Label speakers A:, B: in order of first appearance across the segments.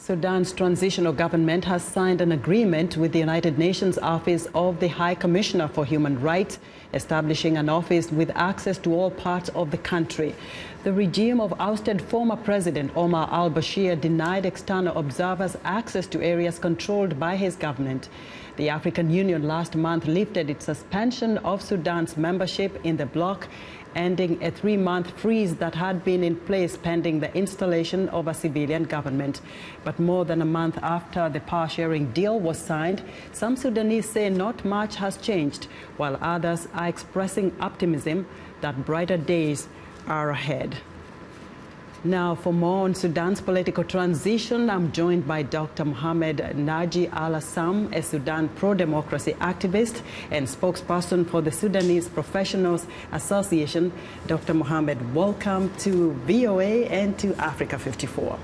A: Sudan's transitional government has signed an agreement with the United Nations Office of the High Commissioner for Human Rights, establishing an office with access to all parts of the country. The regime of ousted former President Omar al-Bashir denied external observers access to areas controlled by his government. The African Union last month lifted its suspension of Sudan's membership in the bloc, ending a 3-month freeze that had been in place pending the installation of a civilian government. But more than a month after the power-sharing deal was signed, some Sudanese say not much has changed, while others are expressing optimism that brighter days are ahead. Now, for more on Sudan's political transition, I'm joined by Dr. Mohammed Naji Alsalam, a Sudan pro-democracy activist and spokesperson for the Sudanese Professionals Association. Dr. Mohammed, welcome to VOA and to Africa 54.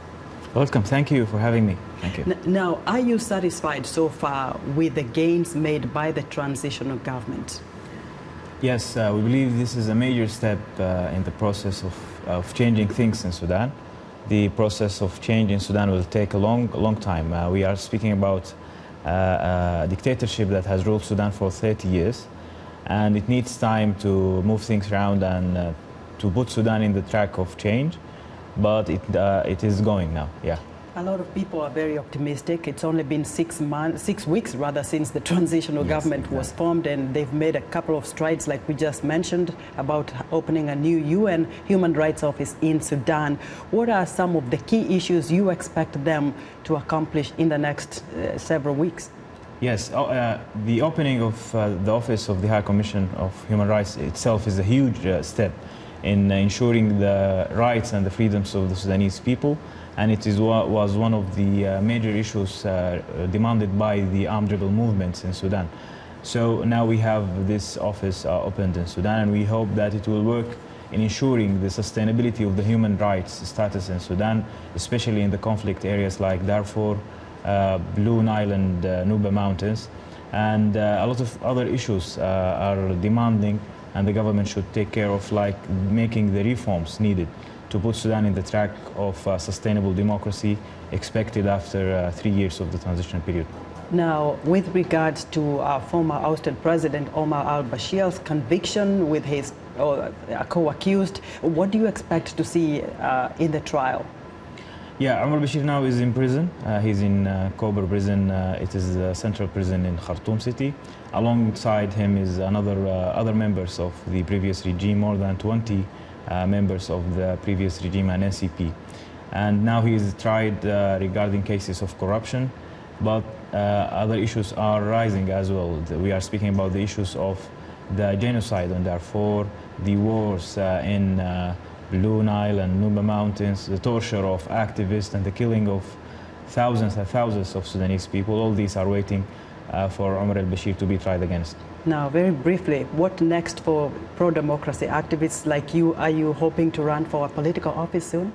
B: Welcome. Thank you for having me. Thank you.
A: Now, are you satisfied so far with the gains made by the transitional government?
B: Yes, we believe this is a major step in the process of changing things in Sudan. The process of change in Sudan will take a long time. We are speaking about a dictatorship that has ruled Sudan for 30 years, and it needs time to move things around and to put Sudan in the track of change, but it is going now, yeah.
A: A lot of people are very optimistic. It's only been 6 weeks rather since the transitional government was formed, and they've made a couple of strides, like we just mentioned, about opening a new UN Human Rights Office in Sudan. What are some of the key issues you expect them to accomplish in the next several weeks?
B: Yes, the opening of the Office of the High Commission of Human Rights itself is a huge step in ensuring the rights and the freedoms of the Sudanese people. And it was one of the major issues demanded by the armed rebel movements in Sudan. So now we have this office opened in Sudan, and we hope that it will work in ensuring the sustainability of the human rights status in Sudan, especially in the conflict areas like Darfur, Blue Nile and Nuba Mountains. And a lot of other issues are demanding, and the government should take care of, like making the reforms needed to put Sudan in the track of sustainable democracy expected after 3 years of the transition period.
A: Now, with regards to former ousted President Omar al-Bashir's conviction with his co-accused, what do you expect to see in the trial?
B: Yeah, Omar al-Bashir now is in prison. He's in Kober prison. It is a central prison in Khartoum city. Alongside him is other members of the previous regime, more than 20 members of the previous regime and NCP. And now he is tried regarding cases of corruption, but other issues are rising as well. We are speaking about the issues of the genocide in Darfur, the wars in Blue Nile and Nuba Mountains, the torture of activists and the killing of thousands and thousands of Sudanese people. All these are waiting for Omar al-Bashir to be tried against.
A: Now, very briefly, what next for pro-democracy activists like you? Are you hoping to run for a political office soon?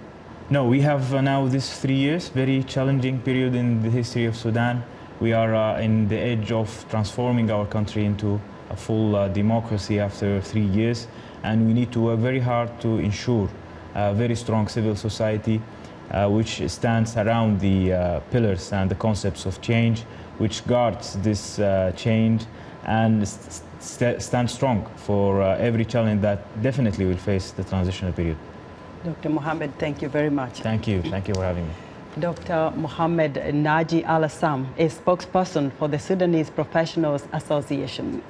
B: No, we have now this 3 years, very challenging period in the history of Sudan. We are in the edge of transforming our country into a full democracy after 3 years, and we need to work very hard to ensure a very strong civil society which stands around the pillars and the concepts of change, which guards this change and stand strong for every challenge that definitely will face the transitional period.
A: Dr. Mohammed, thank you very much.
B: Thank you. Thank you for having me.
A: Dr. Mohammed Naji Alsalam is spokesperson for the Sudanese Professionals Association.